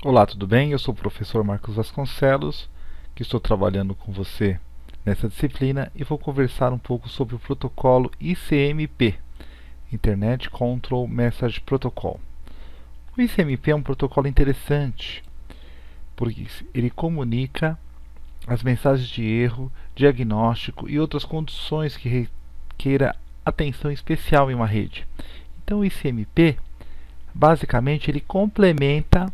Olá, tudo bem? Eu sou o professor Marcos Vasconcelos, que estou trabalhando com você nessa disciplina e vou conversar um pouco sobre o protocolo ICMP, Internet Control Message Protocol. O ICMP é um protocolo interessante, porque ele comunica as mensagens de erro, diagnóstico e outras condições que requeira atenção especial em uma rede. Então o ICMP, basicamente, ele complementa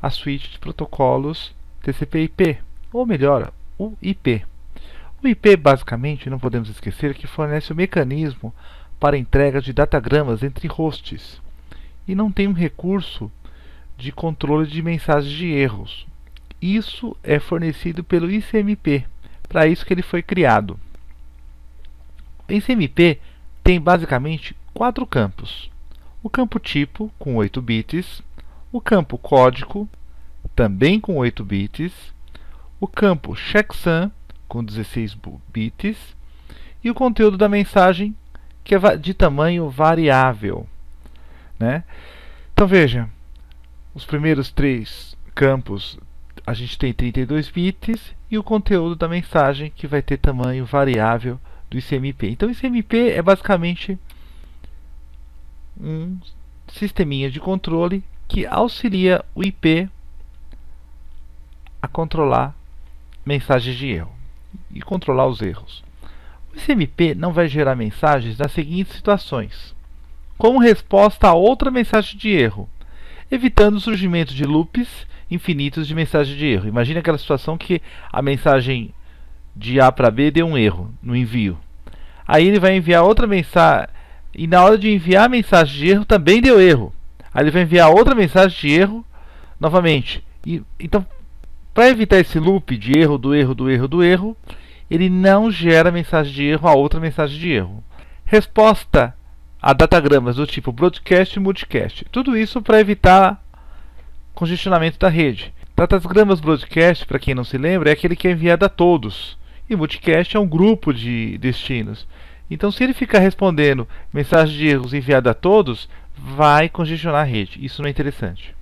a suíte de protocolos TCP/IP, ou melhor, o IP. O IP, basicamente, não podemos esquecer que fornece o mecanismo para a entrega de datagramas entre hosts e não tem um recurso de controle de mensagens de erros. Isso é fornecido pelo ICMP, para isso que ele foi criado. O ICMP tem basicamente 4 campos: o campo tipo, com 8 bits, o campo código, também com 8 bits, o campo checksum, com 16 bits, e o conteúdo da mensagem, que é de tamanho variável, né? Então veja, os primeiros 3 campos a gente tem 32 bits e o conteúdo da mensagem que vai ter tamanho variável do ICMP. Então o ICMP é basicamente um sisteminha de controle que auxilia o IP a controlar mensagens de erro e controlar os erros. O ICMP não vai gerar mensagens nas seguintes situações: como resposta a outra mensagem de erro, evitando o surgimento de loops infinitos de mensagem de erro. Imagine aquela situação que a mensagem de A para B deu um erro no envio. Aí ele vai enviar outra mensagem e na hora de enviar a mensagem de erro também deu erro. Aí ele vai enviar outra mensagem de erro novamente. Então, para evitar esse loop de erro, do erro, do erro, do erro, ele não gera mensagem de erro a outra mensagem de erro. Resposta a datagramas do tipo broadcast e multicast. Tudo isso para evitar congestionamento da rede. Datagramas broadcast, para quem não se lembra, é aquele que é enviado a todos. E multicast é um grupo de destinos. Então, se ele ficar respondendo mensagens de erros enviadas a todos, vai congestionar a rede. Isso não é interessante.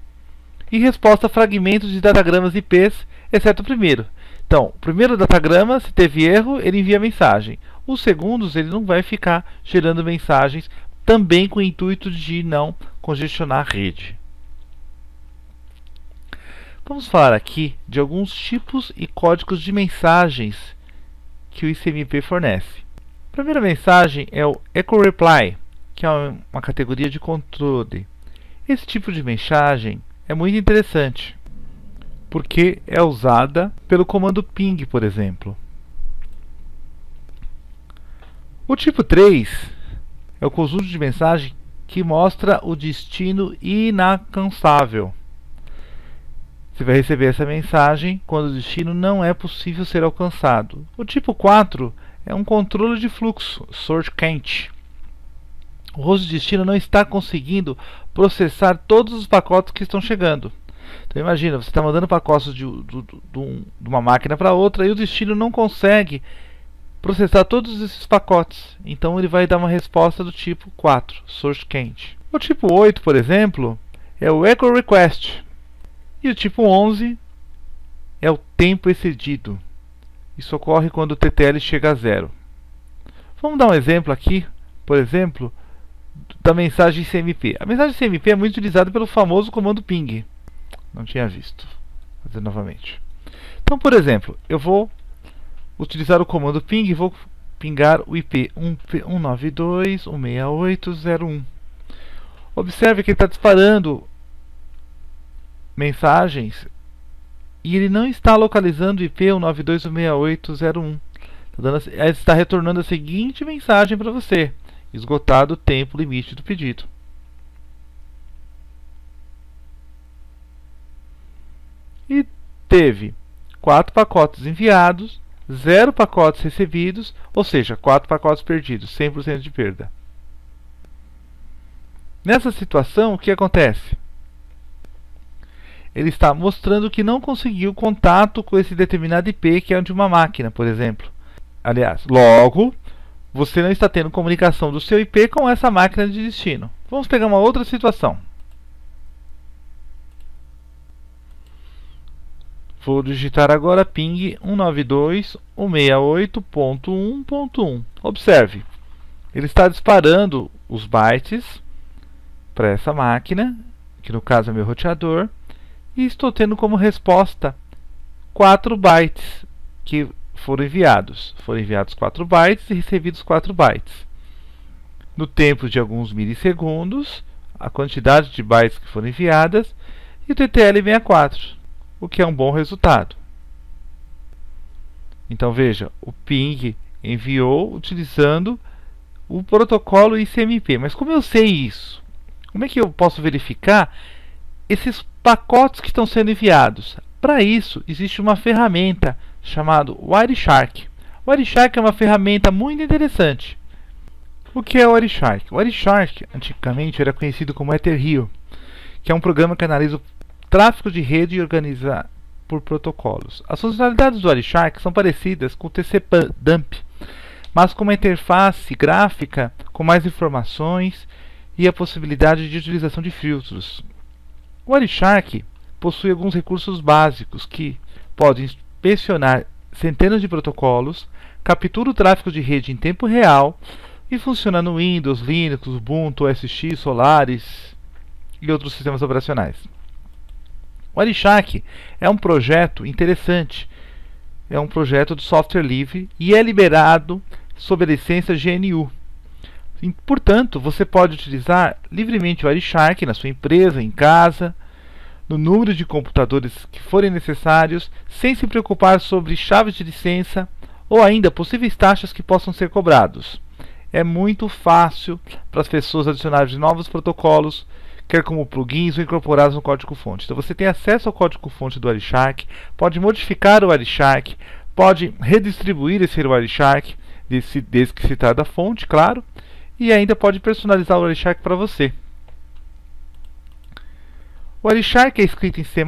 E resposta a fragmentos de datagramas IPs, exceto o primeiro. Então, o primeiro datagrama, se teve erro, ele envia mensagem. Os segundos, ele não vai ficar gerando mensagens, também com o intuito de não congestionar a rede. Vamos falar aqui de alguns tipos e códigos de mensagens que o ICMP fornece. A primeira mensagem é o Echo Reply, que é uma categoria de controle. Esse tipo de mensagem é muito interessante, porque é usada pelo comando ping, por exemplo. O tipo 3 é o conjunto de mensagem que mostra o destino inalcançável. Você vai receber essa mensagem quando o destino não é possível ser alcançado. O tipo 4 é um controle de fluxo, Source Can't. O host de destino não está conseguindo processar todos os pacotes que estão chegando. Então imagina, você está mandando pacotes de uma máquina para outra e o destino não consegue processar todos esses pacotes. Então ele vai dar uma resposta do tipo 4, Source Can't. O tipo 8, por exemplo, é o Echo Request. E o tipo 11 é o tempo excedido. Isso ocorre quando o TTL chega a 0. Vamos dar um exemplo aqui, por exemplo, da mensagem CMP. A mensagem CMP é muito utilizada pelo famoso comando ping. Não tinha visto. Vou fazer novamente. Então, por exemplo, eu vou utilizar o comando ping e vou pingar o IP 192.168.0.1. Observe que ele está disparando mensagens e ele não está localizando o IP 192.168.0.1. Ele está retornando a seguinte mensagem para você: esgotado o tempo limite do pedido. E teve 4 pacotes enviados, 0 pacotes recebidos, ou seja, 4 pacotes perdidos, 100% de perda. Nessa situação, o que acontece? Ele está mostrando que não conseguiu contato com esse determinado IP que é de uma máquina, por exemplo. Aliás, logo, você não está tendo comunicação do seu IP com essa máquina de destino. Vamos pegar uma outra situação. Vou digitar agora ping 192.168.1.1. Observe, ele está disparando os bytes para essa máquina, que no caso é meu roteador, e estou tendo como resposta 4 bytes que foram enviados. Foram enviados 4 bytes e recebidos 4 bytes. No tempo de alguns milissegundos, a quantidade de bytes que foram enviadas e o TTL64, o que é um bom resultado. Então veja, o ping enviou utilizando o protocolo ICMP. Mas como eu sei isso? Como é que eu posso verificar esses pacotes que estão sendo enviados? Para isso, existe uma ferramenta chamada Wireshark. O Wireshark é uma ferramenta muito interessante. O que é o Wireshark? O Wireshark, antigamente, era conhecido como Etherhero, que é um programa que analisa o tráfego de rede e organiza por protocolos. As funcionalidades do Wireshark são parecidas com o TCP/dump, mas com uma interface gráfica com mais informações e a possibilidade de utilização de filtros. O Wireshark possui alguns recursos básicos que podem inspecionar centenas de protocolos, captura o tráfego de rede em tempo real e funciona no Windows, Linux, Ubuntu, OS X, Solaris e outros sistemas operacionais. O Wireshark é um projeto interessante, é um projeto de software livre e é liberado sob a licença GNU. E, portanto, você pode utilizar livremente o Wireshark na sua empresa, em casa, no número de computadores que forem necessários, sem se preocupar sobre chaves de licença ou ainda possíveis taxas que possam ser cobrados. É muito fácil para as pessoas adicionarem novos protocolos, quer como plugins ou incorporados no código-fonte. Então você tem acesso ao código-fonte do Wireshark, pode modificar o Wireshark, pode redistribuir esse Wireshark, desde que se trata da fonte, claro, e ainda pode personalizar o Wireshark para você. O Wireshark é escrito em C++,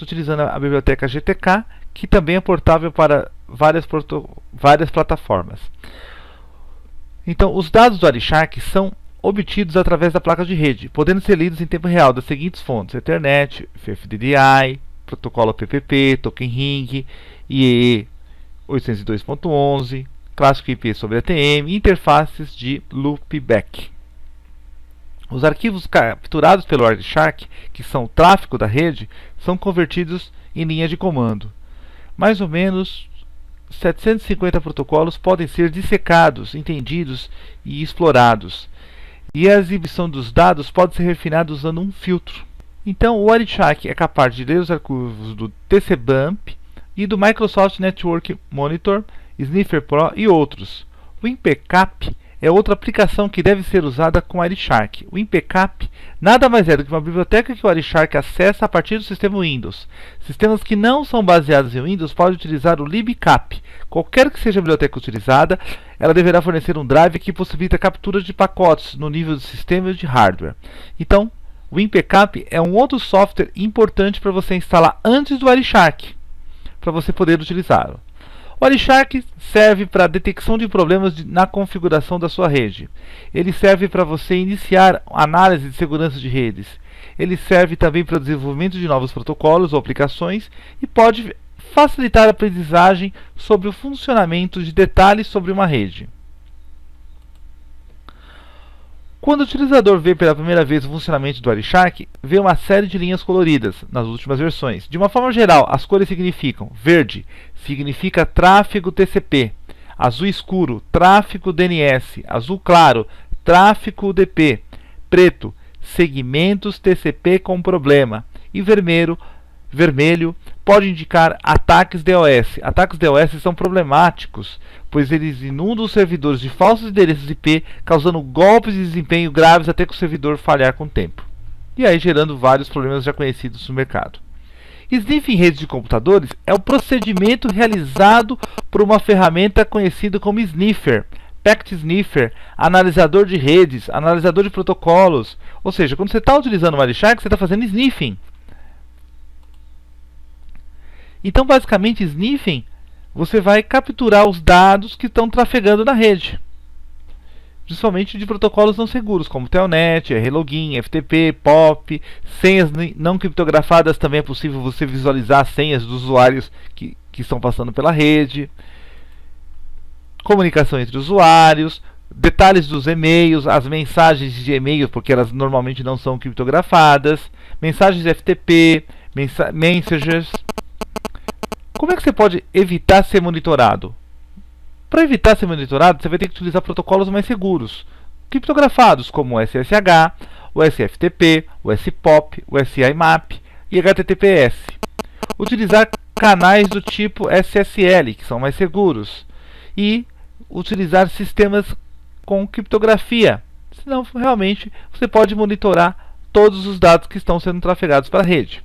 utilizando a biblioteca GTK, que também é portável para várias plataformas. Então, os dados do Wireshark são obtidos através da placa de rede, podendo ser lidos em tempo real das seguintes fontes: Ethernet, FFDDI, protocolo PPP, Token Ring, IEEE 802.11, clássico IP sobre ATM e interfaces de loopback. Os arquivos capturados pelo Wireshark, que são o tráfego da rede, são convertidos em linha de comando. Mais ou menos 750 protocolos podem ser dissecados, entendidos e explorados. E a exibição dos dados pode ser refinada usando um filtro. Então, o Wireshark é capaz de ler os arquivos do TCP/dump e do Microsoft Network Monitor, Sniffer Pro e outros. O InPCAP é outra aplicação que deve ser usada com o Wireshark. O InPCAP nada mais é do que uma biblioteca que o Wireshark acessa a partir do sistema Windows. Sistemas que não são baseados em Windows podem utilizar o libcap. Qualquer que seja a biblioteca utilizada, ela deverá fornecer um drive que possibilita a captura de pacotes no nível de sistema e de hardware. Então, o InPCAP é um outro software importante para você instalar antes do Wireshark, para você poder utilizá-lo. O Wireshark serve para a detecção de problemas na configuração da sua rede. Ele serve para você iniciar análise de segurança de redes. Ele serve também para o desenvolvimento de novos protocolos ou aplicações e pode facilitar a aprendizagem sobre o funcionamento de detalhes sobre uma rede. Quando o utilizador vê pela primeira vez o funcionamento do Wireshark, vê uma série de linhas coloridas nas últimas versões. De uma forma geral, as cores significam: verde significa tráfego TCP, azul escuro, tráfego DNS, azul claro, tráfego UDP, preto, segmentos TCP com problema, e vermelho pode indicar ataques DOS. Ataques DOS são problemáticos, pois eles inundam os servidores de falsos endereços IP, causando golpes de desempenho graves até que o servidor falhar com o tempo, e aí gerando vários problemas já conhecidos no mercado. Sniffing em redes de computadores é o procedimento realizado por uma ferramenta conhecida como Sniffer, Packet Sniffer, analisador de redes, analisador de protocolos. Ou seja, quando você está utilizando o Wireshark, você está fazendo sniffing. Então, basicamente, sniffing, você vai capturar os dados que estão trafegando na rede. principalmente de protocolos não seguros, como Telnet, Relogin, FTP, POP, senhas não criptografadas. Também é possível você visualizar as senhas dos usuários que estão passando pela rede, comunicação entre usuários, detalhes dos e-mails, as mensagens de e-mail, porque elas normalmente não são criptografadas, mensagens FTP, messengers. Como é que você pode evitar ser monitorado? Para evitar ser monitorado, você vai ter que utilizar protocolos mais seguros, criptografados, como o SSH, o SFTP, o SPOP, o SIMAP e HTTPS. Utilizar canais do tipo SSL, que são mais seguros, e utilizar sistemas com criptografia, senão realmente você pode monitorar todos os dados que estão sendo trafegados para a rede.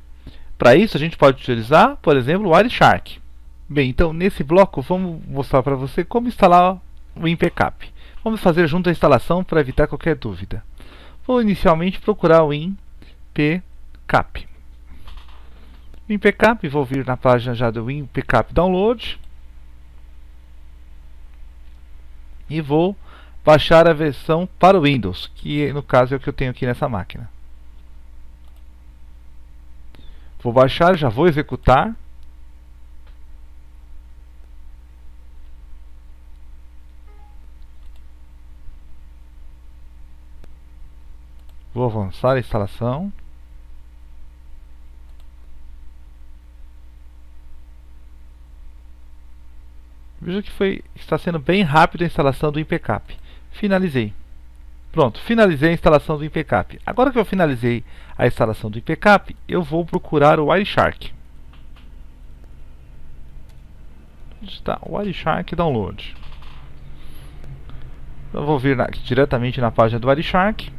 Para isso a gente pode utilizar, por exemplo, o Wireshark. Bem, então nesse bloco vamos mostrar para você como instalar o WinPcap. Vamos fazer junto a instalação para evitar qualquer dúvida. Vou inicialmente procurar o WinPcap. WinPcap, vou vir na página já do WinPcap Download. E vou baixar a versão para o Windows, que no caso é o que eu tenho aqui nessa máquina. Vou baixar, já vou executar. Vou avançar a instalação. Veja que está sendo bem rápido a instalação do WinPcap. Finalizei. Pronto, finalizei a instalação do WinPcap. Agora que eu finalizei a instalação do WinPcap, eu vou procurar o Wireshark. Onde está o Wireshark Download? Eu vou vir diretamente na página do Wireshark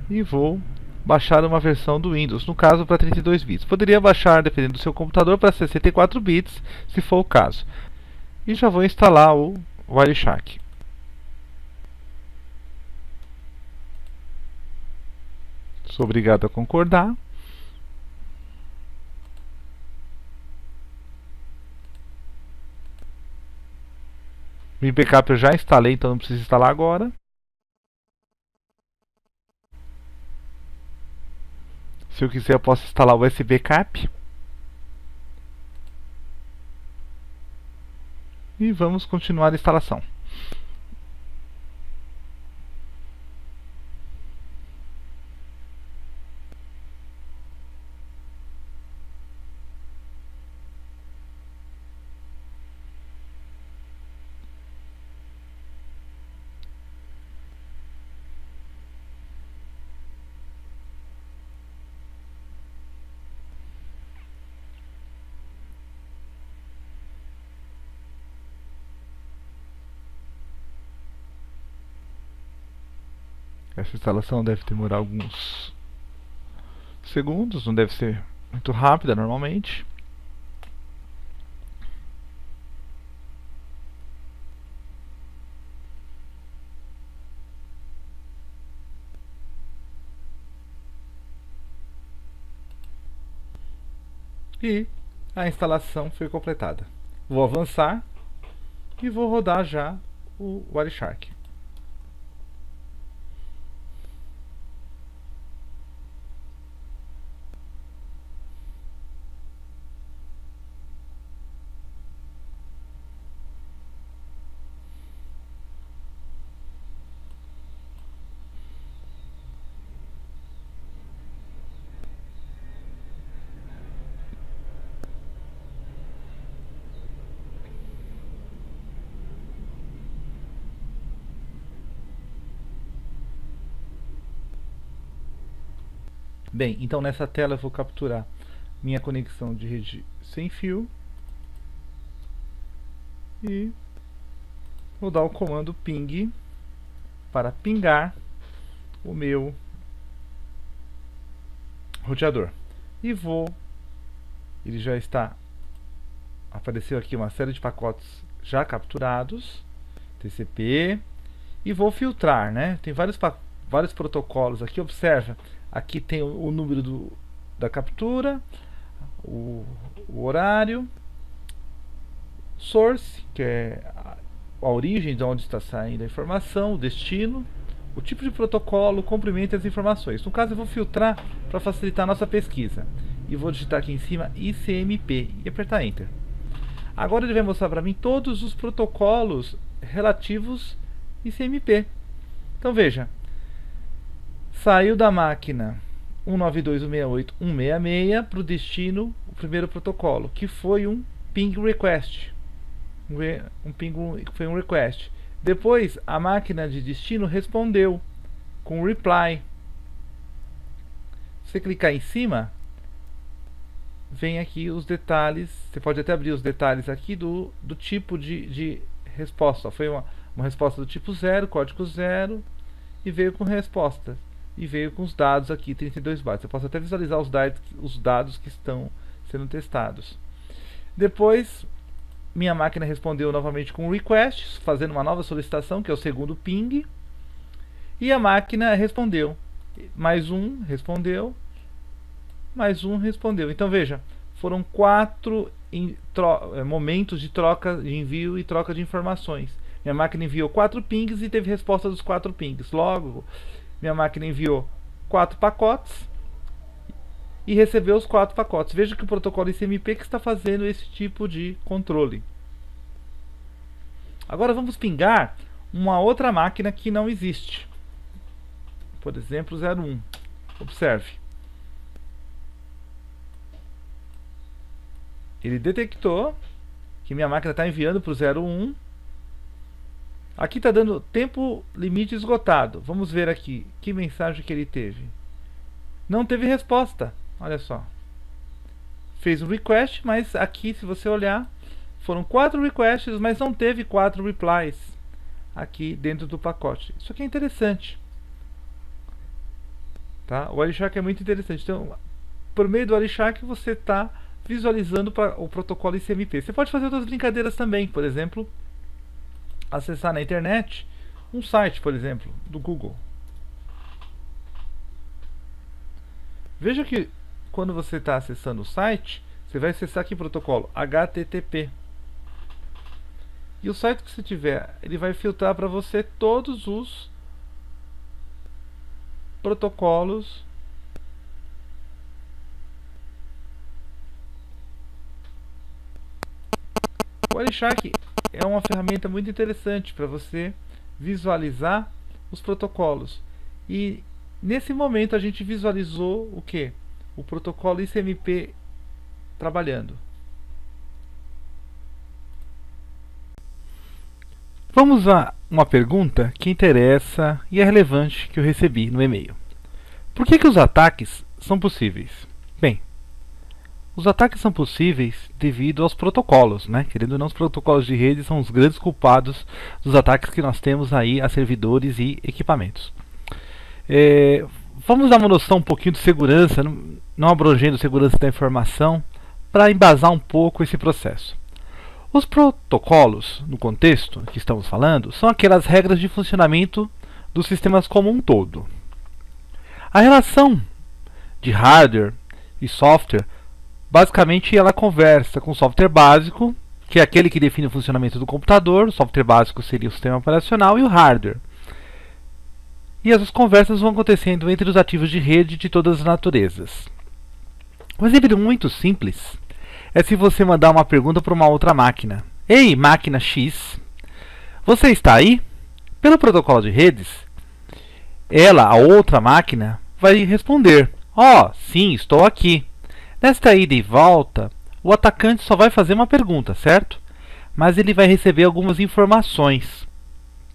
e vou baixar uma versão do Windows, no caso para 32 bits. Poderia baixar, dependendo do seu computador, para 64 bits, se for o caso. E já vou instalar o Wireshark. Sou obrigado a concordar. O WinPcap eu já instalei, então não preciso instalar agora. Se eu quiser, eu posso instalar o SBcap. E vamos continuar a instalação. Essa instalação deve demorar alguns segundos, não deve ser muito rápida normalmente. E a instalação foi completada. Vou avançar e vou rodar já o Wireshark. Bem, então nessa tela eu vou capturar minha conexão de rede sem fio e vou dar o comando ping para pingar o meu roteador. E ele já está, apareceu aqui uma série de pacotes já capturados, TCP, e vou filtrar, né? Tem vários protocolos aqui, observa. Aqui tem o número da captura, o horário, source, que é a origem de onde está saindo a informação, o destino, o tipo de protocolo, o comprimento e as informações. No caso, eu vou filtrar para facilitar a nossa pesquisa. E vou digitar aqui em cima ICMP e apertar Enter. Agora ele vai mostrar para mim todos os protocolos relativos ICMP. Então veja, saiu da máquina 192.168.166 para o destino o primeiro protocolo, que foi um ping request. Foi um request. Depois a máquina de destino respondeu com reply. Se você clicar em cima, vem aqui os detalhes. Você pode até abrir os detalhes aqui do tipo de resposta. Foi uma resposta do tipo 0, código 0, e veio com resposta. E veio com os dados aqui, 32 bytes. Eu posso até visualizar os dados que estão sendo testados. Depois, minha máquina respondeu novamente com request, fazendo uma nova solicitação, que é o segundo ping. E a máquina respondeu. Mais um respondeu. Mais um respondeu. Então veja, foram 4 momentos de troca, de envio e troca de informações. Minha máquina enviou 4 pings e teve resposta dos 4 pings. Logo, minha máquina enviou 4 pacotes e recebeu os 4 pacotes. Veja que o protocolo ICMP que está fazendo esse tipo de controle. Agora vamos pingar uma outra máquina que não existe. Por exemplo, 01. Observe. Ele detectou que minha máquina está enviando para o 01. Aqui está dando tempo limite esgotado. Vamos ver aqui que mensagem que ele teve. Não teve resposta. Olha só. Fez um request, mas aqui, se você olhar, foram 4 requests, mas não teve 4 replies aqui dentro do pacote. Isso aqui é interessante. Tá? O Wireshark é muito interessante. Então, por meio do Wireshark, você está visualizando para o protocolo ICMP. Você pode fazer outras brincadeiras também. Por exemplo, acessar na internet um site, por exemplo, do Google. Veja que quando você está acessando o site, você vai acessar aqui o protocolo HTTP. E o site que você tiver, ele vai filtrar para você todos os protocolos O Wireshark é uma ferramenta muito interessante para você visualizar os protocolos. E nesse momento a gente visualizou o que? O protocolo ICMP trabalhando. Vamos a uma pergunta que interessa e é relevante que eu recebi no e-mail. Por que os ataques são possíveis? Bem, os ataques são possíveis devido aos protocolos, né? Querendo ou não, os protocolos de rede são os grandes culpados dos ataques que nós temos aí a servidores e equipamentos. Vamos dar uma noção um pouquinho de segurança, não abrangendo segurança da informação, para embasar um pouco esse processo. Os protocolos, no contexto que estamos falando, são aquelas regras de funcionamento dos sistemas como um todo. A relação de hardware e software, basicamente ela conversa com o software básico, que é aquele que define o funcionamento do computador. O software básico seria o sistema operacional, e o hardware. E essas conversas vão acontecendo entre os ativos de rede de todas as naturezas. Um exemplo muito simples é se você mandar uma pergunta para uma outra máquina. Ei, máquina X, você está aí? Pelo protocolo de redes, ela, a outra máquina, vai responder: sim, estou aqui. Nesta ida e volta, o atacante só vai fazer uma pergunta, certo? Mas ele vai receber algumas informações.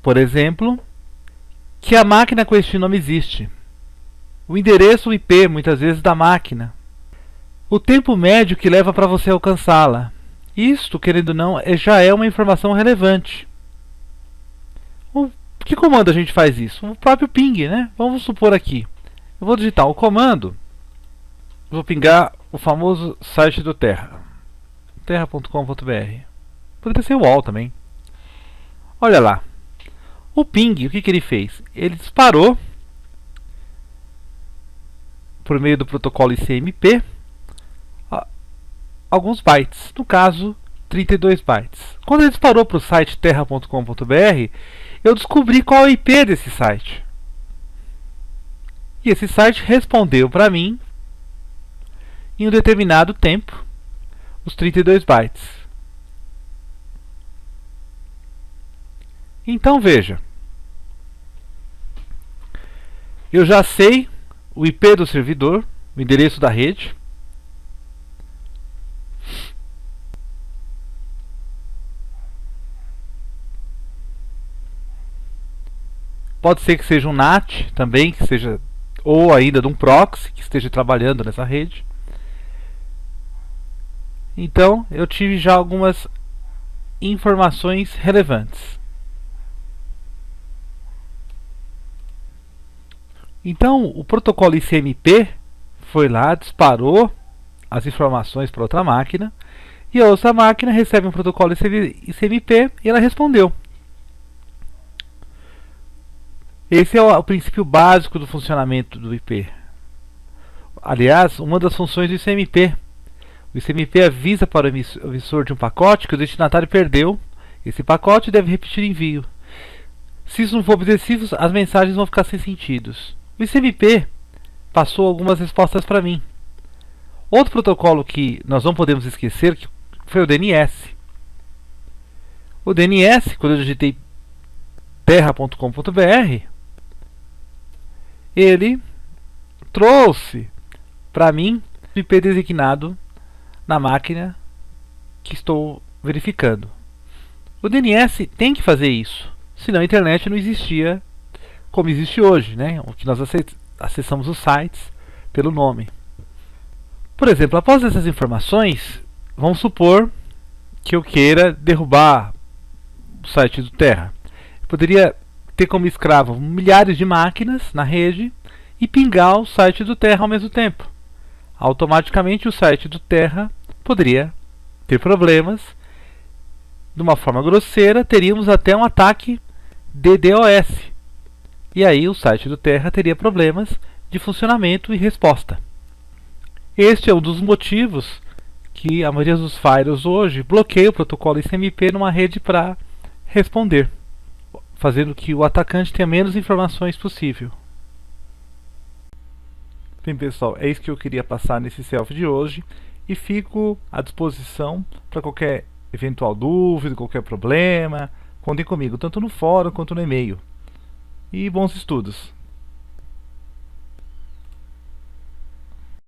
Por exemplo, que a máquina com este nome existe. O endereço IP, muitas vezes, da máquina. O tempo médio que leva para você alcançá-la. Isto, querendo ou não, já é uma informação relevante. Que comando a gente faz isso? O próprio ping, né? Vamos supor aqui. Eu vou digitar o comando. Vou pingar o famoso site do Terra. terra.com.br. Poderia ser o UOL também. Olha lá. O ping, o que ele fez? Ele disparou, por meio do protocolo ICMP, alguns bytes. No caso, 32 bytes. Quando ele disparou para o site terra.com.br, eu descobri qual é o IP desse site. E esse site respondeu para mim, em um determinado tempo, os 32 bytes. Então veja, eu já sei o IP do servidor, o endereço da rede. Pode ser que seja um NAT também, que seja, ou ainda de um proxy que esteja trabalhando nessa rede. Então eu tive já algumas informações relevantes. Então o protocolo ICMP foi lá, disparou as informações para outra máquina, e a outra máquina recebe um protocolo ICMP e ela respondeu. Esse é o princípio básico do funcionamento do IP. Aliás, uma das funções do ICMP. O ICMP avisa para o emissor de um pacote que o destinatário perdeu esse pacote e deve repetir envio. Se isso não for obedecido, as mensagens vão ficar sem sentido. O ICMP passou algumas respostas para mim. Outro protocolo que nós não podemos esquecer foi o DNS. O DNS, quando eu digitei terra.com.br, ele trouxe para mim o IP designado na máquina que estou verificando. O DNS tem que fazer isso, senão a internet não existia como existe hoje, né? O que nós acessamos os sites pelo nome. Por exemplo, após essas informações, vamos supor que eu queira derrubar o site do Terra. Eu poderia ter como escravo milhares de máquinas na rede e pingar o site do Terra ao mesmo tempo. Automaticamente o site do Terra poderia ter problemas. De uma forma grosseira, teríamos até um ataque DDoS. E aí o site do Terra teria problemas de funcionamento e resposta. Este é um dos motivos que a maioria dos firewalls hoje bloqueia o protocolo ICMP numa rede para responder, fazendo que o atacante tenha menos informações possível. Bem, pessoal, é isso que eu queria passar nesse selfie de hoje e fico à disposição para qualquer eventual dúvida, qualquer problema. Contem comigo, tanto no fórum quanto no e-mail. E bons estudos!